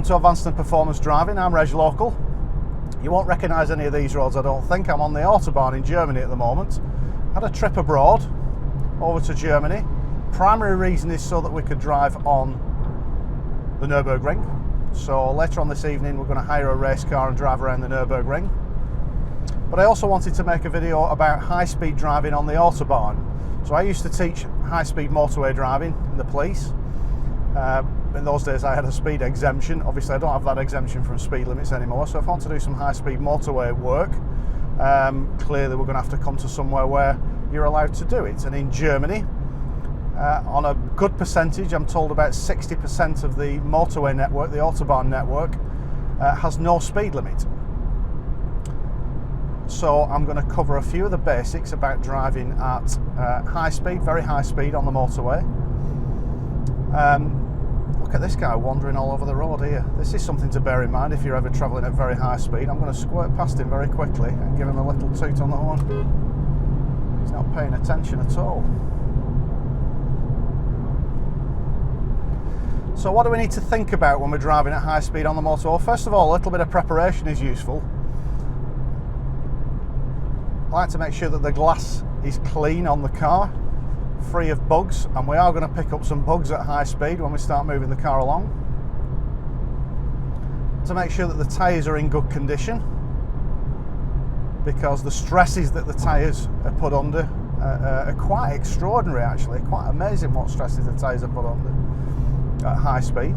to Advanced and Performance Driving. I'm Reg Local. You won't recognise any of these roads, I don't think. I'm on the Autobahn in Germany at the moment. Had a trip abroad over to Germany. Primary reason is so that we could drive on the Nürburgring. So later on this evening we're going to hire a race car and drive around the Nürburgring. But I also wanted to make a video about high-speed driving on the Autobahn. So I used to teach high-speed motorway driving in the police. In those days I had a speed exemption. Obviously I don't have that exemption from speed limits anymore, so if I want to do some high-speed motorway work, clearly we're going to have to come to somewhere where you're allowed to do it. And in Germany, on a good percentage, I'm told about 60% of the motorway network, the Autobahn network, has no speed limit. So I'm going to cover a few of the basics about driving at high speed, very high speed on the motorway. Look at this guy wandering all over the road here. This is something to bear in mind if you're ever travelling at very high speed. I'm going to squirt past him very quickly and give him a little toot on the horn. He's not paying attention at all. So what do we need to think about when we're driving at high speed on the motorway? Well, first of all, a little bit of preparation is useful. I like to make sure that the glass is clean on the car, free of bugs, and we are going to pick up some bugs at high speed when we start moving the car along. To make sure that the tyres are in good condition, because the stresses that the tyres are put under are quite extraordinary actually, quite amazing what stresses the tyres are put under at high speed.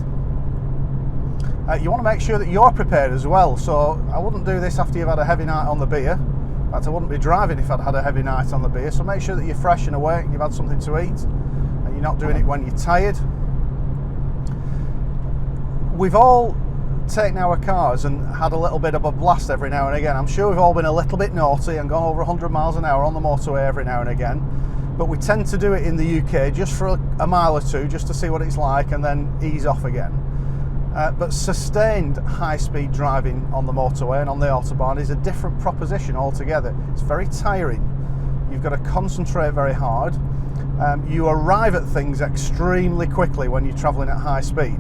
You want to make sure that you're prepared as well, so I wouldn't do this after you've had a heavy night on the beer. In fact, I wouldn't be driving if I'd had a heavy night on the beer, so make sure that you're fresh and awake and you've had something to eat and you're not doing it when you're tired. We've all taken our cars and had a little bit of a blast every now and again. I'm sure we've all been a little bit naughty and gone over 100 miles an hour on the motorway every now and again, but we tend to do it in the UK just for a mile or two, just to see what it's like and then ease off again. But sustained high-speed driving on the motorway and on the Autobahn is a different proposition altogether. It's very tiring. You've got to concentrate very hard. You arrive at things extremely quickly when you're travelling at high speed.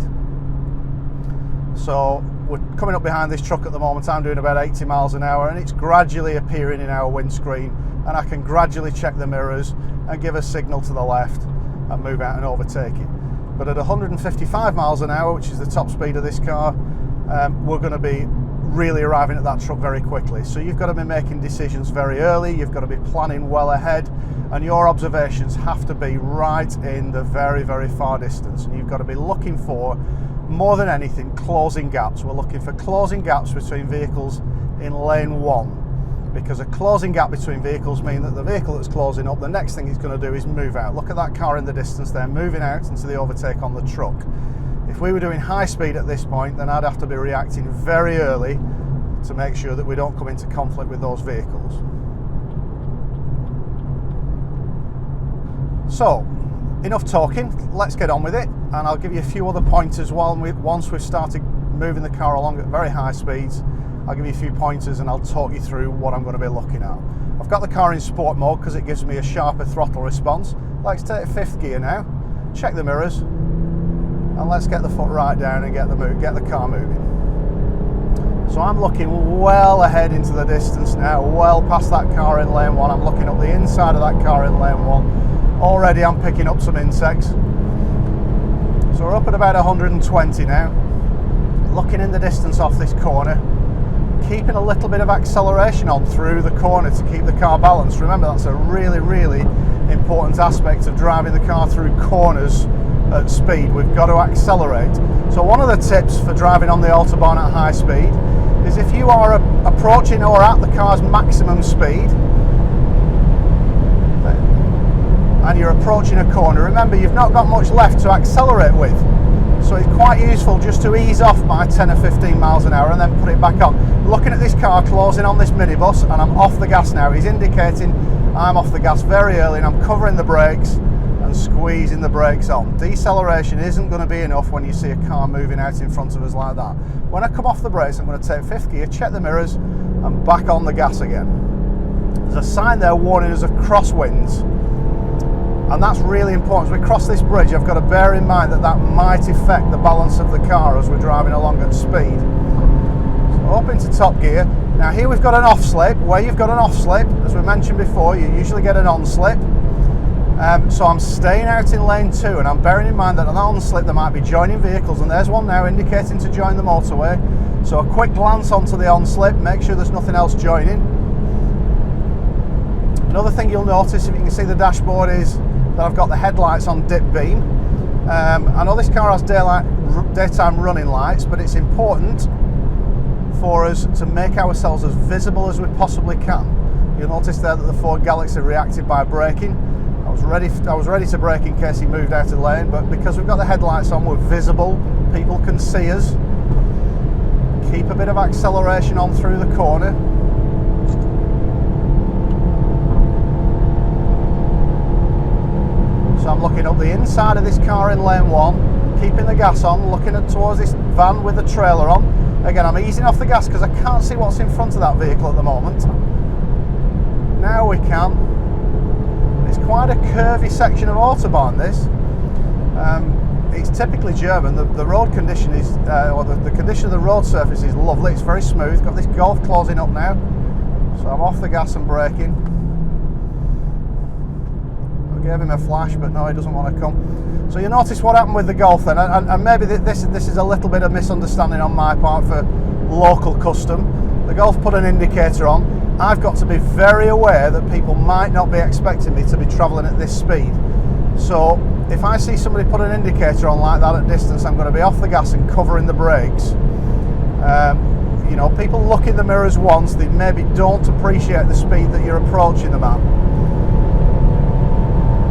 So we're coming up behind this truck at the moment. I'm doing about 80 miles an hour and it's gradually appearing in our windscreen, and I can gradually check the mirrors and give a signal to the left and move out and overtake it. But at 155 miles an hour, which is the top speed of this car, we're going to be really arriving at that truck very quickly. So you've got to be making decisions very early, you've got to be planning well ahead, and your observations have to be right in the very, very far distance. And you've got to be looking for, more than anything, closing gaps. We're looking for closing gaps between vehicles in lane 1. Because a closing gap between vehicles means that the vehicle that's closing up, the next thing it's going to do is move out. Look at that car in the distance there, moving out into the overtake on the truck. If we were doing high speed at this point, then I'd have to be reacting very early to make sure that we don't come into conflict with those vehicles. So, enough talking, let's get on with it, and I'll give you a few other pointers once we've started moving the car along at very high speeds. I'll give you a few pointers and I'll talk you through what I'm going to be looking at. I've got the car in sport mode because it gives me a sharper throttle response. Let's take 5th gear now, check the mirrors, and let's get the foot right down and get the car moving. So I'm looking well ahead into the distance now, well past that car in lane 1. I'm looking up the inside of that car in lane 1. Already I'm picking up some insects. So we're up at about 120 now. Looking in the distance off this corner, keeping a little bit of acceleration on through the corner to keep the car balanced. Remember, that's a really, really important aspect of driving the car through corners at speed. We've got to accelerate. So one of the tips for driving on the Autobahn at high speed is if you are approaching or at the car's maximum speed and you're approaching a corner, remember you've not got much left to accelerate with. So it's quite useful just to ease off by 10 or 15 miles an hour and then put it back on. Looking at this car closing on this minibus, and I'm off the gas now. He's indicating I'm off the gas very early and I'm covering the brakes and squeezing the brakes on. Deceleration isn't going to be enough when you see a car moving out in front of us like that. When I come off the brakes, I'm going to take 5th gear, check the mirrors and back on the gas again. There's a sign there warning us of crosswinds. And that's really important. As we cross this bridge, I've got to bear in mind that that might affect the balance of the car as we're driving along at speed. So up into top gear. Now here we've got an off slip. Where you've got an off slip, as we mentioned before, you usually get an on slip. So I'm staying out in lane 2, and I'm bearing in mind that on that on slip there might be joining vehicles, and there's one now indicating to join the motorway. So a quick glance onto the on slip, make sure there's nothing else joining. Another thing you'll notice, if you can see the dashboard, is that I've got the headlights on dip beam. I know this car has daytime running lights, but it's important for us to make ourselves as visible as we possibly can. You'll notice there that the Ford Galaxy reacted by braking. I was ready to brake in case he moved out of the lane, but because we've got the headlights on, we're visible, people can see us. Keep a bit of acceleration on through the corner. So I'm looking up the inside of this car in lane 1, keeping the gas on, looking towards this van with the trailer on. Again, I'm easing off the gas because I can't see what's in front of that vehicle at the moment. Now we can. It's quite a curvy section of Autobahn, this. It's typically German. The road condition is, or the condition of the road surface is lovely. It's very smooth. Got this Golf closing up now. So I'm off the gas and braking. I gave him a flash, but no, he doesn't want to come. So you notice what happened with the Golf then, and maybe this is a little bit of misunderstanding on my part for local custom. The Golf put an indicator on. I've got to be very aware that people might not be expecting me to be travelling at this speed. So if I see somebody put an indicator on like that at distance, I'm going to be off the gas and covering the brakes. You know, people look in the mirrors once, they maybe don't appreciate the speed that you're approaching them at.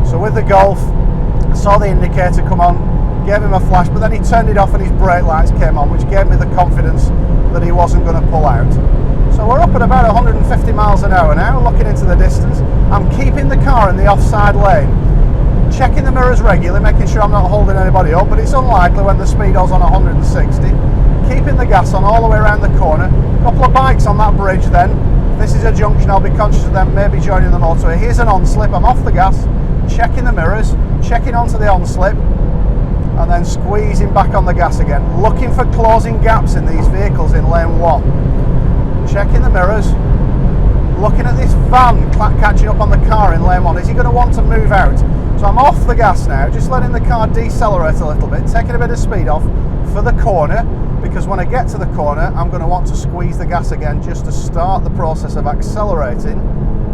So with the Golf, I saw the indicator come on, gave him a flash, but then he turned it off and his brake lights came on, which gave me the confidence that he wasn't going to pull out. So we're up at about 150 miles an hour now, looking into the distance. I'm keeping the car in the offside lane, checking the mirrors regularly, making sure I'm not holding anybody up, but it's unlikely when the speedo's on 160. Keeping the gas on all the way around the corner. A couple of bikes on that bridge then. This is a junction, I'll be conscious of them maybe joining the motorway. Here's an on slip, I'm off the gas, checking the mirrors, checking onto the on slip, and then squeezing back on the gas again. Looking for closing gaps in these vehicles in lane 1. Checking the mirrors, looking at this van catching up on the car in lane 1. Is he going to want to move out? So I'm off the gas now, just letting the car decelerate a little bit, taking a bit of speed off for the corner, because when I get to the corner, I'm going to want to squeeze the gas again just to start the process of accelerating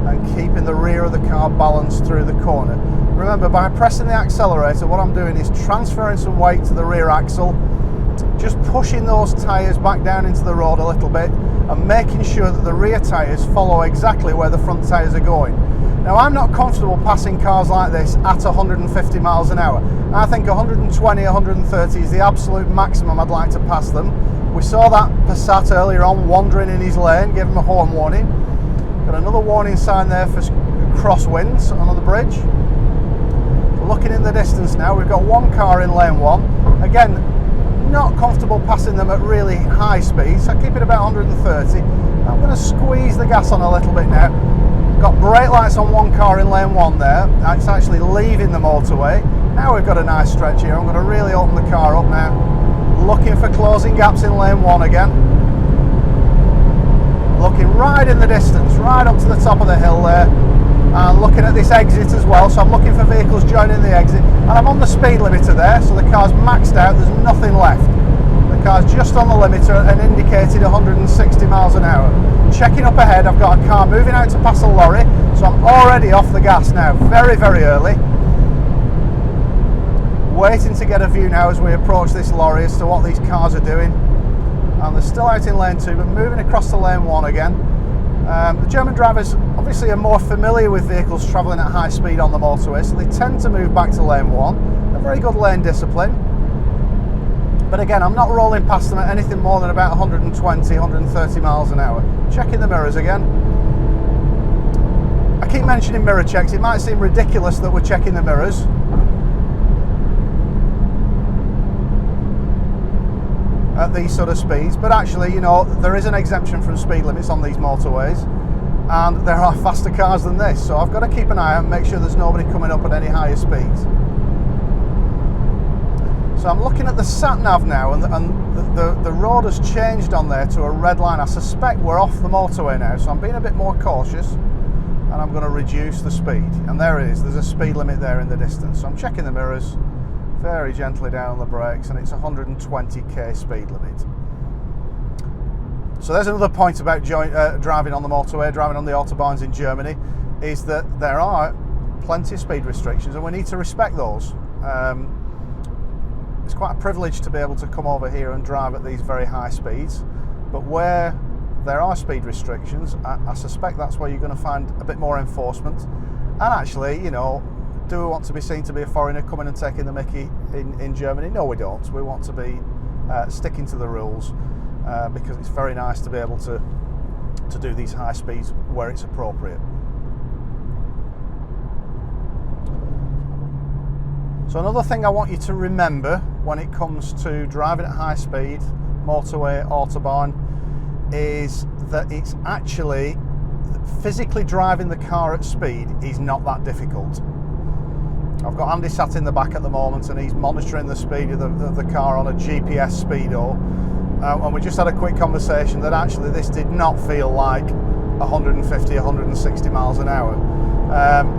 and keeping the rear of the car balanced through the corner. Remember, by pressing the accelerator, what I'm doing is transferring some weight to the rear axle, just pushing those tyres back down into the road a little bit and making sure that the rear tyres follow exactly where the front tyres are going. Now, I'm not comfortable passing cars like this at 150 miles an hour. I think 120, 130 is the absolute maximum I'd like to pass them. We saw that Passat earlier on wandering in his lane, gave him a horn warning. Got another warning sign there for crosswinds on the bridge. Looking in the distance now, we've got one car in lane 1. Again, not comfortable passing them at really high speeds, so I keep it about 130. I'm going to squeeze the gas on a little bit now. Got brake lights on one car in lane 1 there. It's actually leaving the motorway. Now we've got a nice stretch here. I'm going to really open the car up now. Looking for closing gaps in lane 1 again. Looking right in the distance, right up to the top of the hill there. And looking at this exit as well, so I'm looking for vehicles joining the exit, and I'm on the speed limiter there, so the car's maxed out, there's nothing left. The car's just on the limiter and indicated 160 miles an hour. Checking up ahead, I've got a car moving out to pass a lorry, so I'm already off the gas now, very, very early. Waiting to get a view now as we approach this lorry as to what these cars are doing. And they're still out in lane 2, but moving across to lane 1 again. The German drivers obviously are more familiar with vehicles travelling at high speed on the motorway, so they tend to move back to lane 1. A very good lane discipline. But again, I'm not rolling past them at anything more than about 120, 130 miles an hour. Checking the mirrors again. I keep mentioning mirror checks. It might seem ridiculous that we're checking the mirrors. At these sort of speeds, but actually, you know, there is an exemption from speed limits on these motorways. and there are faster cars than this, so I've got to keep an eye out and make sure there's nobody coming up at any higher speeds. So I'm looking at the sat-nav now, and the road has changed on there to a red line. I suspect we're off the motorway now, so I'm being a bit more cautious, and I'm going to reduce the speed. And there it is, there's a speed limit there in the distance. So I'm checking the mirrors, very gently down on the brakes, and it's 120k speed limit. So there's another point about driving on the motorway, driving on the Autobahns in Germany, is that there are plenty of speed restrictions, and we need to respect those. It's quite a privilege to be able to come over here and drive at these very high speeds, but where there are speed restrictions, I suspect that's where you're going to find a bit more enforcement. And actually, you know, do we want to be seen to be a foreigner coming and taking the mickey in Germany? No, we don't. We want to be sticking to the rules, because it's very nice to be able to do these high speeds where it's appropriate. So another thing I want you to remember when it comes to driving at high speed, motorway, Autobahn, is that it's actually, physically driving the car at speed is not that difficult. I've got Andy sat in the back at the moment, and he's monitoring the speed of the car on a GPS speedo, and we just had a quick conversation that actually this did not feel like 150, 160 miles an hour.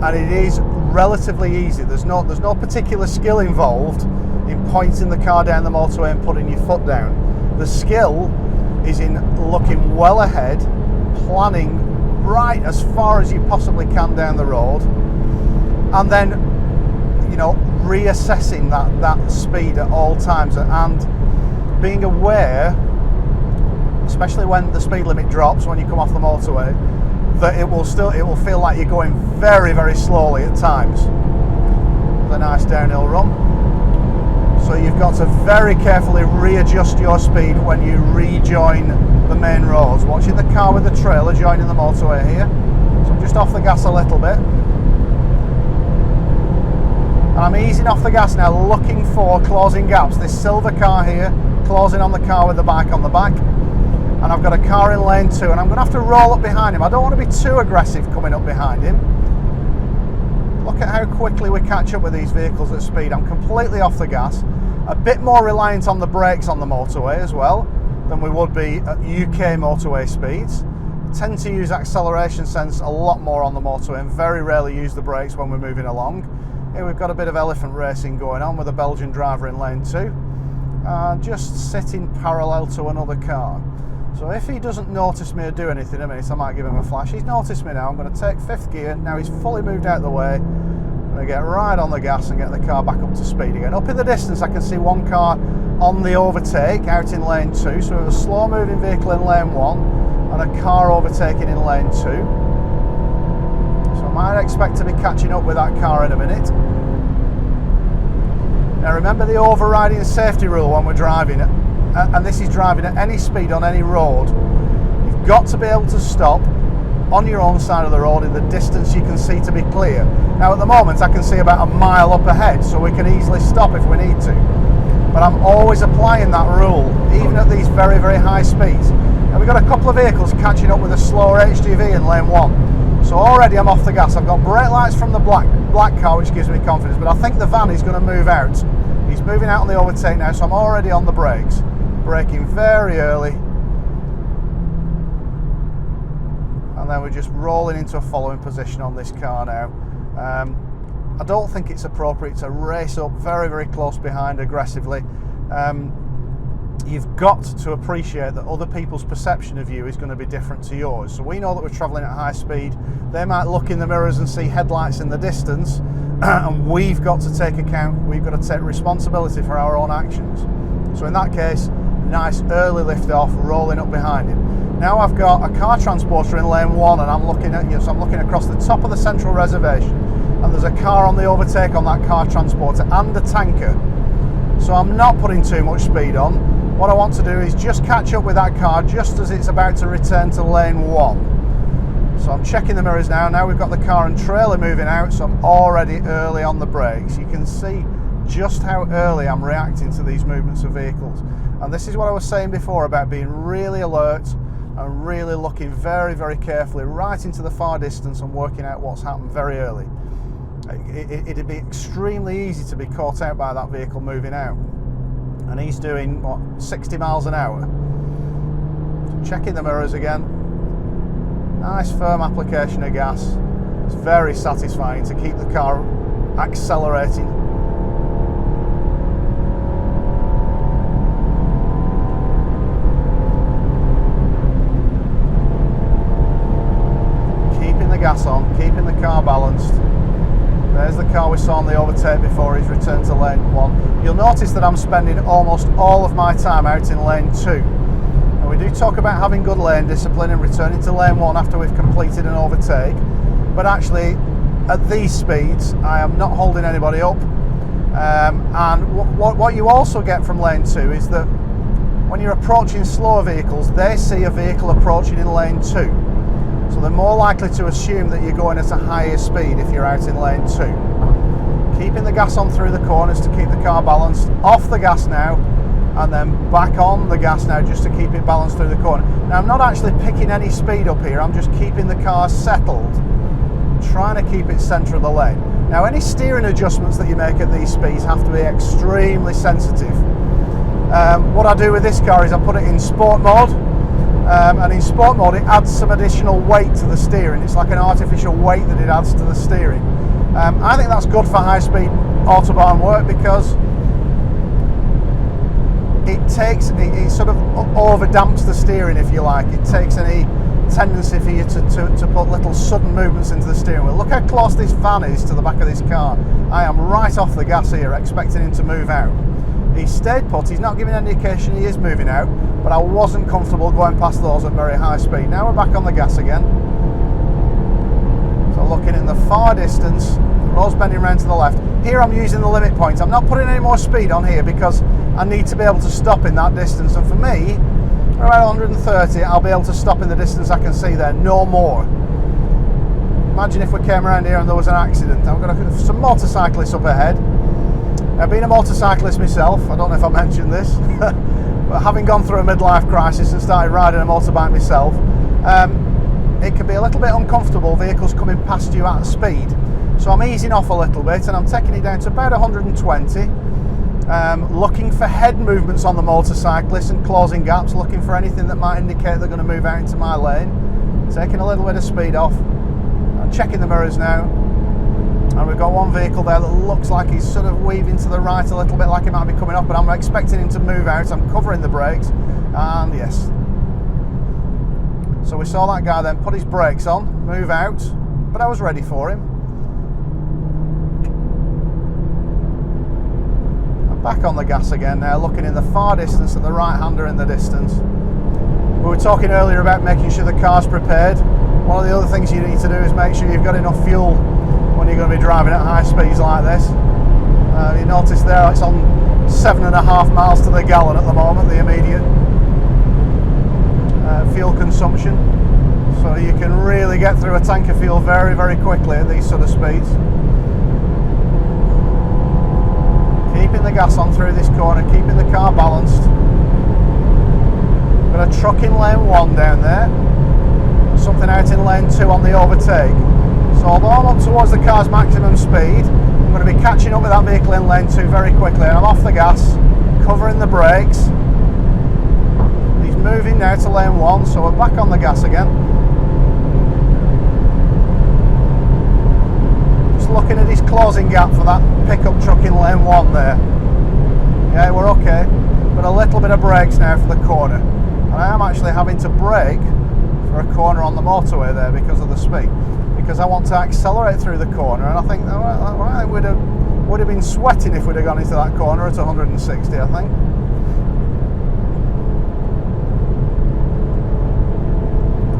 And it is relatively easy. There's no particular skill involved in pointing the car down the motorway and putting your foot down. The skill is in looking well ahead, planning right as far as you possibly can down the road, and then, you know, reassessing that speed at all times, and being aware, especially when the speed limit drops when you come off the motorway, that it will feel like you're going very, very slowly at times. It's a nice downhill run. So you've got to very carefully readjust your speed when you rejoin the main roads. Watching the car with the trailer joining the motorway here. So I'm just off the gas a little bit. And I'm easing off the gas now, looking for closing gaps. This silver car here, closing on the car with the bike on the back. And I've got a car in lane 2, and I'm going to have to roll up behind him. I don't want to be too aggressive coming up behind him. Look at how quickly we catch up with these vehicles at speed. I'm completely off the gas, a bit more reliant on the brakes on the motorway as well than we would be at UK motorway speeds. I tend to use acceleration sense a lot more on the motorway and very rarely use the brakes when we're moving along. Here we've got a bit of elephant racing going on with a Belgian driver in lane 2, just sitting parallel to another car. So if he doesn't notice me or do anything in a minute, I might give him a flash. He's noticed me now. I'm going to take 5th gear. Now he's fully moved out of the way. I'm going to get right on the gas and get the car back up to speed again. Up in the distance, I can see one car on the overtake out in lane 2. So we have a slow moving vehicle in lane 1 and a car overtaking in lane 2. So I might expect to be catching up with that car in a minute. Now remember the overriding safety rule when we're driving it. And this is driving at any speed on any road. You've got to be able to stop on your own side of the road in the distance you can see to be clear. Now at the moment I can see about a mile up ahead, so we can easily stop if we need to. But I'm always applying that rule, even at these very, very high speeds. Now we've got a couple of vehicles catching up with a slower HGV in lane 1. So already I'm off the gas. I've got brake lights from the black car, which gives me confidence, but I think the van is going to move out. He's moving out on the overtake now, so I'm already on the brakes. Braking very early, and then we're just rolling into a following position on this car now. I don't think it's appropriate to race up very, very close behind aggressively. You've got to appreciate that other people's perception of you is going to be different to yours. So we know that we're travelling at high speed. They might look in the mirrors and see headlights in the distance, and we've got to take account, we've got to take responsibility for our own actions. So in that case, nice early lift off, rolling up behind him. Now I've got a car transporter in lane 1, and I'm looking at so I'm looking across the top of the central reservation, and there's a car on the overtake on that car transporter and a tanker. So I'm not putting too much speed on. What I want to do is just catch up with that car just as it's about to return to lane 1. So I'm checking the mirrors now. Now we've got the car and trailer moving out, so I'm already early on the brakes. You can see just how early I'm reacting to these movements of vehicles. And this is what I was saying before about being really alert and really looking very, very carefully right into the far distance and working out what's happened very early. It'd be extremely easy to be caught out by that vehicle moving out. And he's doing, what, 60 miles an hour. So checking the mirrors again. Nice firm application of gas. It's very satisfying to keep the car accelerating. Keeping the gas on, keeping the car balanced. There's the car we saw on the overtake before he's returned to lane 1. You'll notice that I'm spending almost all of my time out in lane 2. And we do talk about having good lane discipline and returning to lane 1 after we've completed an overtake. But actually, at these speeds, I am not holding anybody up. And what you also get from lane 2 is that when you're approaching slower vehicles, they see a vehicle approaching in lane 2. So they're more likely to assume that you're going at a higher speed if you're out in lane 2. Keeping the gas on through the corners to keep the car balanced. Off the gas now, and then back on the gas now just to keep it balanced through the corner. Now I'm not actually picking any speed up here, I'm just keeping the car settled, trying to keep it centre of the lane. Now any steering adjustments that you make at these speeds have to be extremely sensitive. What I do with this car is I put it in sport mode. And in sport mode it adds some additional weight to the steering. It's like an artificial weight that it adds to the steering. I think that's good for high speed Autobahn work because it sort of over damps the steering, if you like. It takes any tendency for you to put little sudden movements into the steering wheel. Look how close this van is to the back of this car. I am right off the gas here expecting him to move out. He stayed put, he's not giving any indication he is moving out, but I wasn't comfortable going past those at very high speed. Now we're back on the gas again. So looking in the far distance, the road's bending round to the left. Here I'm using the limit point. I'm not putting any more speed on here because I need to be able to stop in that distance. And for me, around 130, I'll be able to stop in the distance I can see there, no more. Imagine if we came around here and there was an accident. I've got some motorcyclists up ahead. I've been a motorcyclist myself, I don't know if I mentioned this, but having gone through a midlife crisis and started riding a motorbike myself, it can be a little bit uncomfortable, vehicles coming past you at speed. So I'm easing off a little bit and I'm taking it down to about 120, looking for head movements on the motorcyclist and closing gaps, looking for anything that might indicate they're going to move out into my lane. Taking a little bit of speed off. I'm checking the mirrors now. And we've got one vehicle there that looks like he's sort of weaving to the right a little bit, like he might be coming up, but I'm expecting him to move out. I'm covering the brakes, and yes. So we saw that guy then put his brakes on, move out, but I was ready for him. I'm back on the gas again now, looking in the far distance at the right-hander in the distance. We were talking earlier about making sure the car's prepared. One of the other things you need to do is make sure you've got enough fuel when you're going to be driving at high speeds like this. You notice there it's on 7.5 miles to the gallon at the moment, the immediate fuel consumption. So you can really get through a tank of fuel very, very quickly at these sort of speeds. Keeping the gas on through this corner, keeping the car balanced. Got a truck in lane 1 down there, something out in lane 2 on the overtake. So although I'm up towards the car's maximum speed, I'm going to be catching up with that vehicle in lane 2 very quickly. And I'm off the gas, covering the brakes. He's moving now to lane 1, so we're back on the gas again. Just looking at his closing gap for that pickup truck in lane 1 there. Yeah, we're okay, but a little bit of brakes now for the corner. And I am actually having to brake for a corner on the motorway there because of the speed. Because I want to accelerate through the corner, and I think I would have been sweating if we'd have gone into that corner at 160, I think.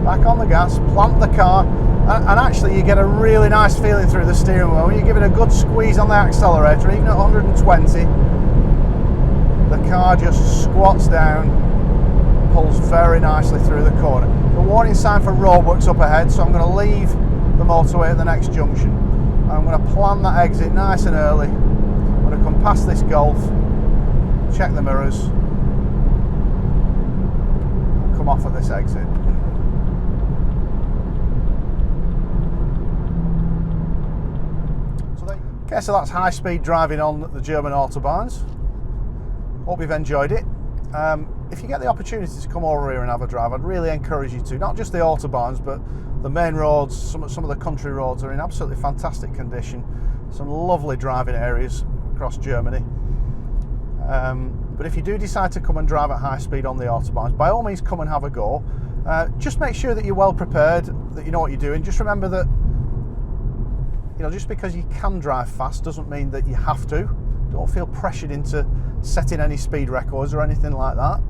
Back on the gas, plant the car, and actually you get a really nice feeling through the steering wheel. When you give it a good squeeze on the accelerator, even at 120, the car just squats down, pulls very nicely through the corner. The warning sign for roadworks up ahead, so I'm going to leave the motorway at the next junction. I'm going to plan that exit nice and early. I'm going to come past this Golf, check the mirrors, come off at this exit. Yeah, so that's high-speed driving on the German Autobahns. Hope you've enjoyed it. If you get the opportunity to come over here and have a drive, I'd really encourage you to. Not just the Autobahns, but the main roads, some of the country roads are in absolutely fantastic condition. Some lovely driving areas across Germany. But if you do decide to come and drive at high speed on the Autobahns, by all means come and have a go. Just make sure that you're well prepared, that you know what you're doing. Just remember that, you know, just because you can drive fast doesn't mean that you have to. Don't feel pressured into setting any speed records or anything like that.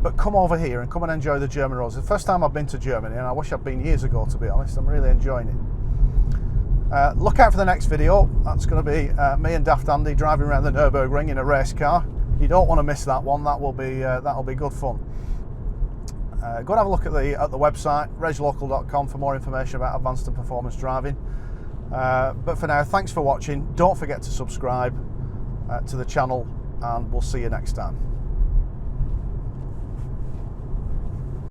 But come over here and come and enjoy the German roads. It's the first time I've been to Germany, and I wish I'd been years ago, to be honest. I'm really enjoying it. Look out for the next video. That's going to be me and Daft Andy driving around the Nürburgring in a race car. You don't want to miss that one. That'll be good fun. Go and have a look at the website reglocal.com for more information about advanced and performance driving. But for now, thanks for watching. Don't forget to subscribe to the channel, and we'll see you next time.